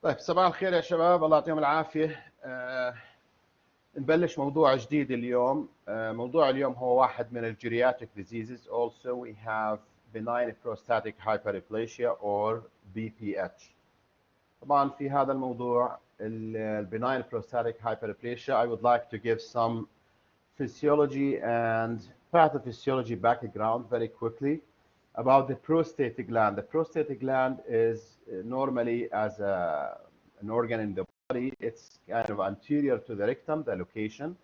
طيب صباح الخير يا شباب، الله يعطيكم العافية. نبلش موضوع جديد اليوم. موضوع اليوم هو واحد من الجيرياتريك diseases. Also we have benign prostatic hyperplasia or BPH. طبعا في هذا الموضوع benign prostatic hyperplasia I would like to give some physiology and pathophysiology background very quickly about the prostate gland. The prostate gland is normally as an organ in the body. It's kind of anterior to the rectum, the location.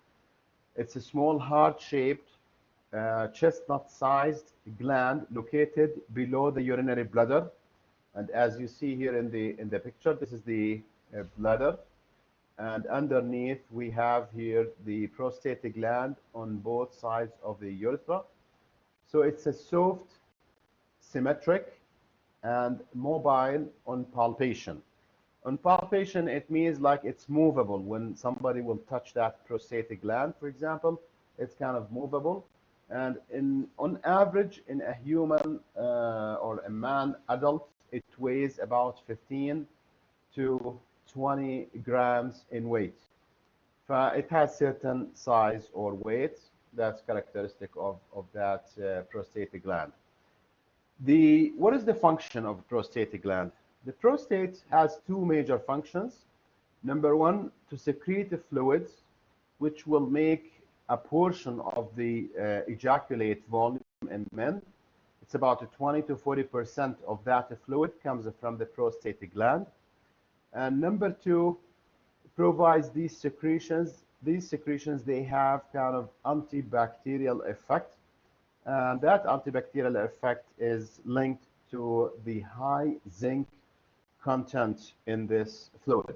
It's a small heart-shaped, chestnut-sized gland located below the urinary bladder. And as you see here in the picture, this is the bladder. And underneath, we have here the prostate gland on both sides of the urethra. So it's a soft, symmetric, and mobile on palpation. On palpation, it means like it's movable. When somebody will touch that prostate gland, for example, it's kind of movable. And on average, in a human or a man adult, it weighs about 15 to 20 grams in weight. It has certain size or weight that's characteristic of that prostate gland. What is the function of the prostate gland? The prostate has two major functions. Number one, to secrete the fluids, which will make a portion of the ejaculate volume in men. It's about 20 to 40% of that fluid comes from the prostate gland. And number two, provides these secretions. These secretions, they have kind of antibacterial effect. And that antibacterial effect is linked to the high zinc content in this fluid.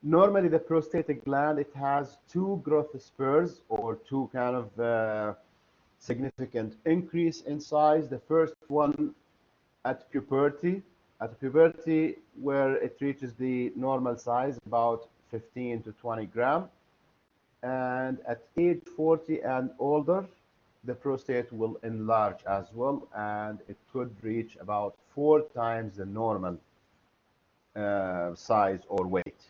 Normally, the prostate gland, it has two growth spurs or two kind of significant increase in size. The first one at puberty, where it reaches the normal size, about 15 to 20 gram. And at age 40 and older, the prostate will enlarge as well, and it could reach about 4 times the normal size or weight.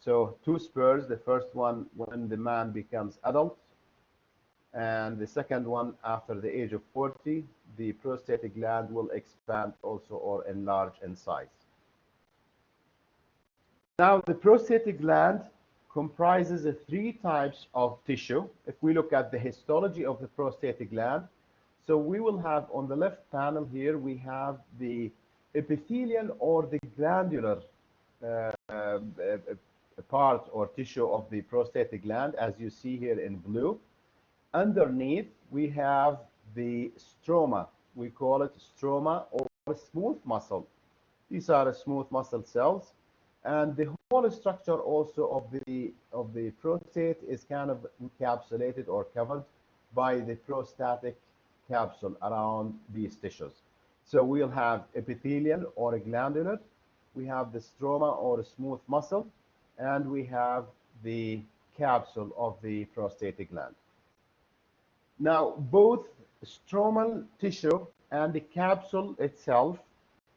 So two spurs, the first one when the man becomes adult, and the second one after the age of 40, the prostate gland will expand also or enlarge in size. Now, the prostate gland comprises of 3 types of tissue. If we look at the histology of the prostate gland, so we will have on the left panel here, we have the epithelial or the glandular part or tissue of the prostate gland, as you see here in blue. Underneath, we have the stroma. We call it stroma or smooth muscle. These are smooth muscle cells. And the whole structure also of the prostate is kind of encapsulated or covered by the prostatic capsule around these tissues. So we'll have epithelial or glandular, we have the stroma or smooth muscle, and we have the capsule of the prostate gland. Now, both stromal tissue and the capsule itself,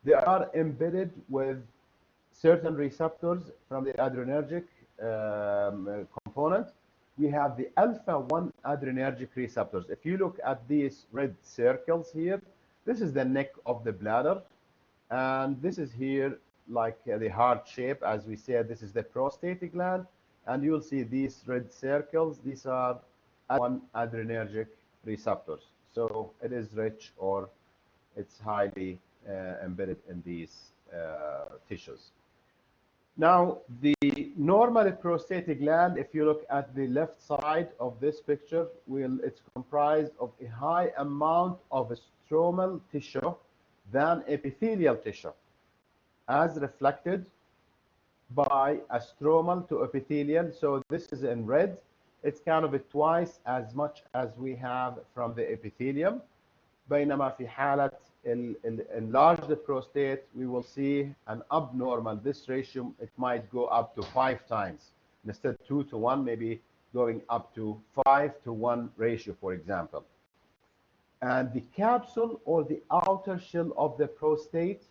they are embedded with certain receptors from the adrenergic component. We have the alpha-1 adrenergic receptors. If you look at these red circles here, this is the neck of the bladder, and this is here like the heart shape. As we said, this is the prostate gland, and you'll see these red circles. These are alpha-1 adrenergic receptors. So it is rich or it's highly embedded in these tissues. Now, the normal prostate gland, if you look at the left side of this picture, it's comprised of a high amount of stromal tissue than epithelial tissue, as reflected by a stromal to epithelial. So this is in red. It's kind of twice as much as we have from the epithelium. بينما في حالة enlarged prostate, we will see an abnormal. This ratio, it might go up to 5 times. Instead 2 to 1, maybe going up to 5 to 1 ratio, for example. And the capsule or the outer shell of the prostate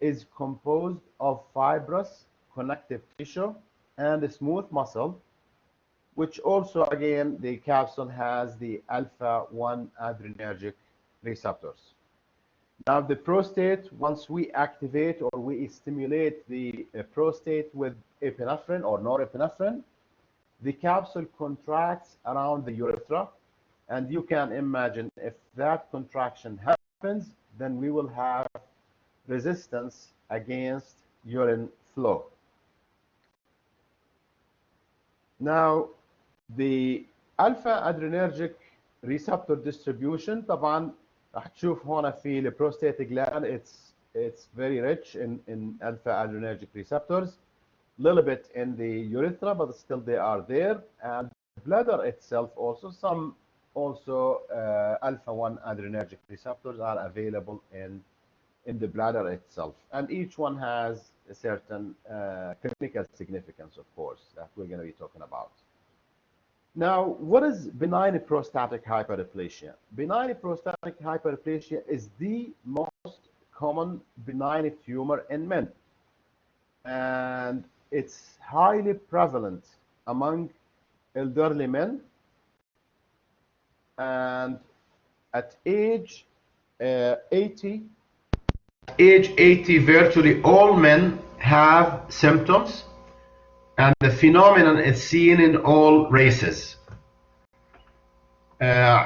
is composed of fibrous connective tissue and a smooth muscle, which also, again, the capsule has the alpha-1 adrenergic receptors. Now, the prostate, once we activate or we stimulate the prostate with epinephrine or norepinephrine, the capsule contracts around the urethra, and you can imagine if that contraction happens, then we will have resistance against urine flow. Now, the alpha adrenergic receptor distribution, طبعا راح تشوف هون في ال prostatic gland, it's very rich in alpha adrenergic receptors, little bit in the urethra, but still they are there, and the bladder itself also, some also alpha-1 adrenergic receptors are available in the bladder itself, and each one has a certain clinical significance, of course, that we're going to be talking about. Now, what is benign prostatic hyperplasia? Benign prostatic hyperplasia is the most common benign tumor in men, and it's highly prevalent among elderly men, and at age 80, virtually all men have symptoms, and the phenomenon is seen in all races.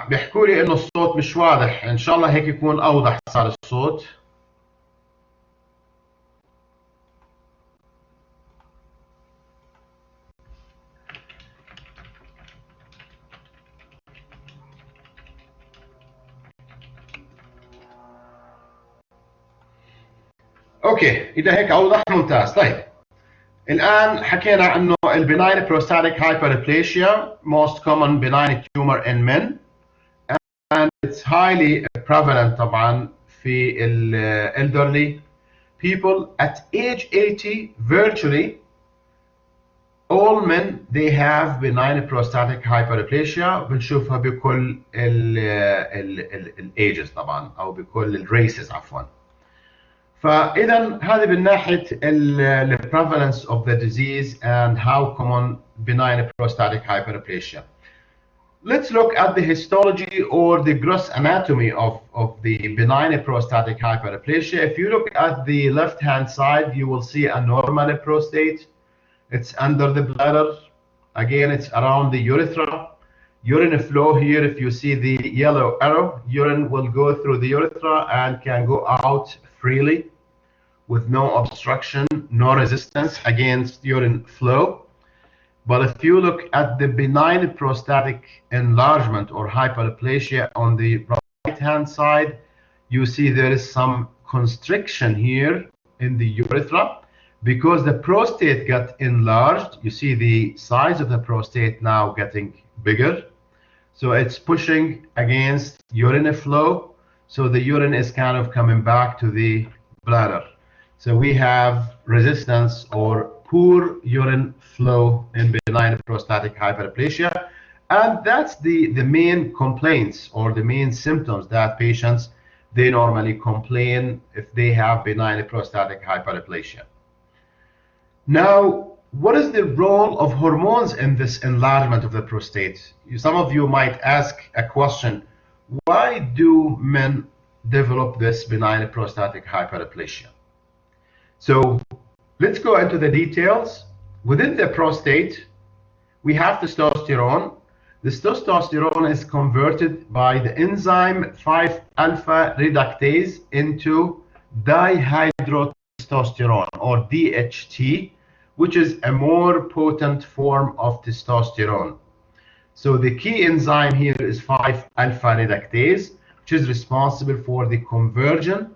بيحكوا لي انه الصوت مش واضح، ان شاء الله هيك يكون اوضح صار الصوت. اوكي، اذا هيك اوضح ممتاز. طيب، الآن حكينا أنه benign prostatic hyperplasia, most common benign tumor in men, and it's highly prevalent طبعا في elderly people. At age 80, virtually all men they have benign prostatic hyperplasia. بنشوفها بكل ال ages طبعا، أو بكل races عفوا. فإذا هذه من ناحية the prevalence of the disease and how common benign prostatic hyperplasia. Let's look at the histology or the gross anatomy of the benign prostatic hyperplasia. If you look at the left-hand side, you will see a normal prostate. It's under the bladder. Again, it's around the urethra. Urine flow here, if you see the yellow arrow, urine will go through the urethra and can go out freely with no obstruction, no resistance against urine flow. But if you look at the benign prostatic enlargement or hyperplasia on the right-hand side, you see there is some constriction here in the urethra because the prostate got enlarged. You see the size of the prostate now getting bigger. So it's pushing against urine flow. So the urine is kind of coming back to the bladder. So we have resistance or poor urine flow in benign prostatic hyperplasia. And that's the main complaints or the main symptoms that patients, they normally complain if they have benign prostatic hyperplasia. Now, what is the role of hormones in this enlargement of the prostate? Some of you might ask a question, why do men develop this benign prostatic hyperplasia? So let's go into the details. Within the prostate, we have testosterone. This testosterone is converted by the enzyme 5-alpha reductase into dihydrotestosterone or DHT, which is a more potent form of testosterone. So the key enzyme here is 5-alpha reductase, which is responsible for the conversion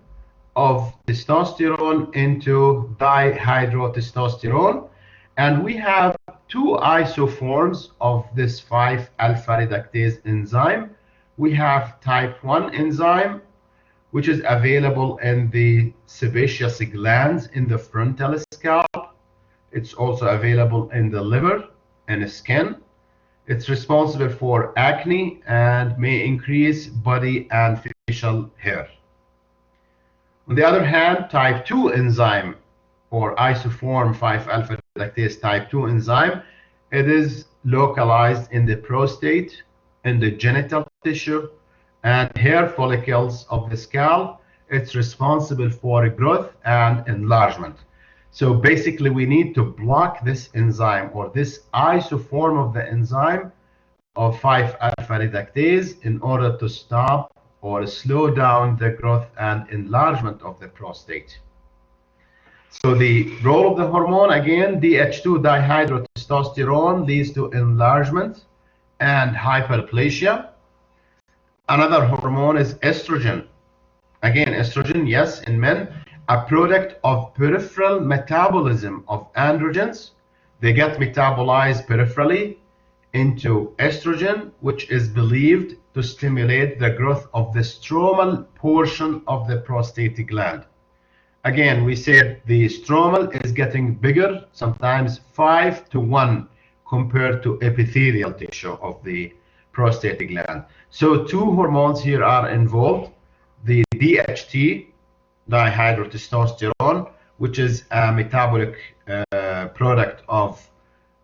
of testosterone into dihydrotestosterone. And we have two isoforms of this 5-alpha reductase enzyme. We have type 1 enzyme, which is available in the sebaceous glands in the frontal scalp. It's also available in the liver and the skin. It's responsible for acne and may increase body and facial hair. On the other hand, type 2 enzyme, or isoform 5-alpha reductase type 2 enzyme, it is localized in the prostate, in the genital tissue, and hair follicles of the scalp. It's responsible for growth and enlargement. So basically, we need to block this enzyme, or this isoform of the enzyme of 5-alpha reductase, in order to stop or slow down the growth and enlargement of the prostate. So the role of the hormone, again, DH2 dihydrotestosterone leads to enlargement and hyperplasia. Another hormone is estrogen. Again, estrogen, yes, in men, a product of peripheral metabolism of androgens. They get metabolized peripherally into estrogen, which is believed to stimulate the growth of the stromal portion of the prostatic gland. Again, we said the stromal is getting bigger, sometimes 5-to-1 compared to epithelial tissue of the prostatic gland. So two hormones here are involved, the DHT, dihydrotestosterone, which is a metabolic product of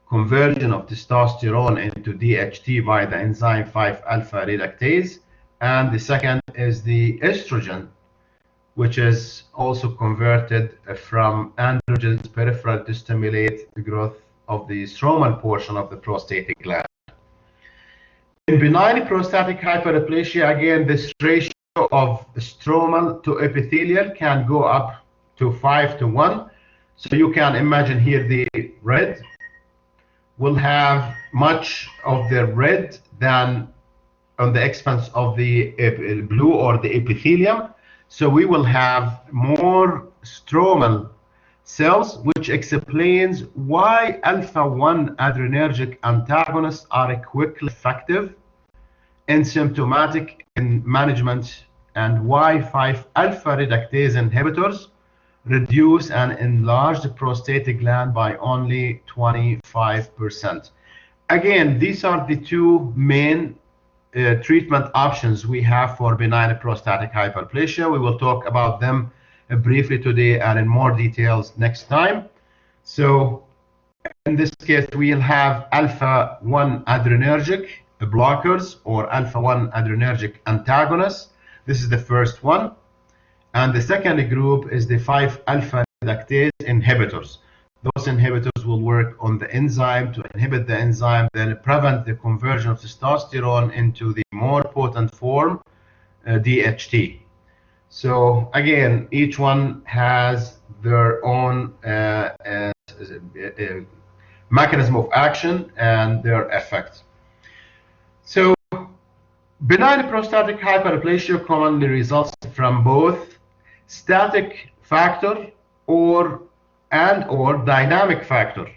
conversion of testosterone into DHT by the enzyme 5-alpha reductase, and the second is the estrogen, which is also converted from androgens peripheral to stimulate the growth of the stromal portion of the prostatic gland. In benign prostatic hyperplasia, again, this ratio of stromal to epithelial can go up to 5-to-1. So you can imagine here the red will have much of the red than on the expense of the blue or the epithelium. So we will have more stromal cells, which explains why alpha-1 adrenergic antagonists are quickly effective and symptomatic in management, and why 5-alpha reductase inhibitors reduce and enlarge the prostatic gland by only 25%. Again, these are the two main treatment options we have for benign prostatic hyperplasia. We will talk about them briefly today and in more details next time. So in this case, we'll have alpha-1 adrenergic blockers or alpha-1 adrenergic antagonists. This is the first one. And the second group is the 5-alpha reductase inhibitors. Those inhibitors will work on the enzyme to inhibit the enzyme, then prevent the conversion of testosterone into the more potent form, DHT. So again, each one has their own mechanism of action and their effect. So benign prostatic hyperplasia commonly results from both static factor or dynamic factor.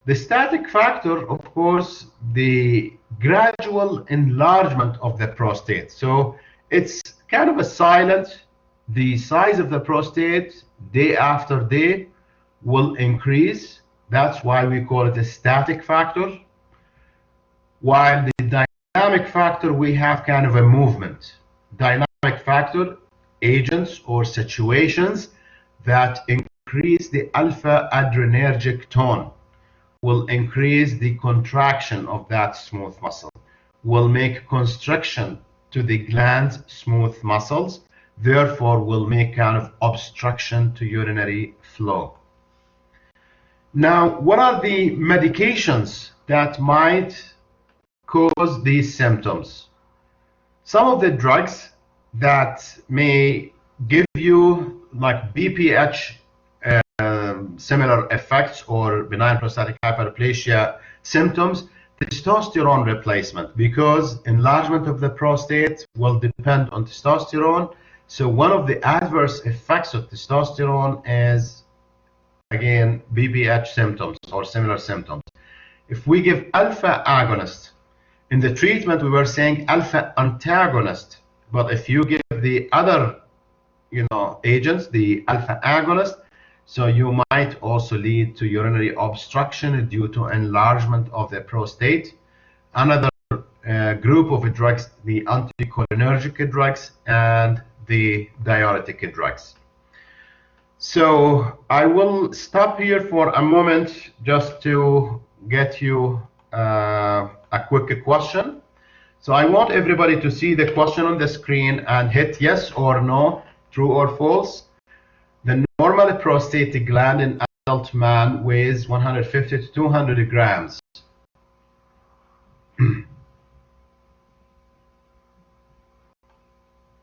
The static factor, of course, the gradual enlargement of the prostate. So it's kind of a silent, the size of the prostate day after day will increase. That's why we call it a static factor. While the dynamic factor, we have kind of a movement. Dynamic factor, agents or situations that increase the alpha adrenergic tone, will increase the contraction of that smooth muscle, will make constriction to the gland's smooth muscles, therefore will make kind of obstruction to urinary flow. Now, what are the medications that might cause these symptoms? Some of the drugs that may give you like BPH similar effects or benign prostatic hyperplasia symptoms, testosterone replacement, because enlargement of the prostate will depend on testosterone. So one of the adverse effects of testosterone is, again, BPH symptoms or similar symptoms. If we give alpha agonist, in the treatment we were saying alpha antagonist, but if you give the other agents, the alpha agonist, so you might also lead to urinary obstruction due to enlargement of the prostate. Another group of drugs, the anticholinergic drugs and the diuretic drugs. So I will stop here for a moment just to get you a quick question. So I want everybody to see the question on the screen and hit yes or no, true or false. The normal prostate gland in adult man weighs 150 to 200 grams.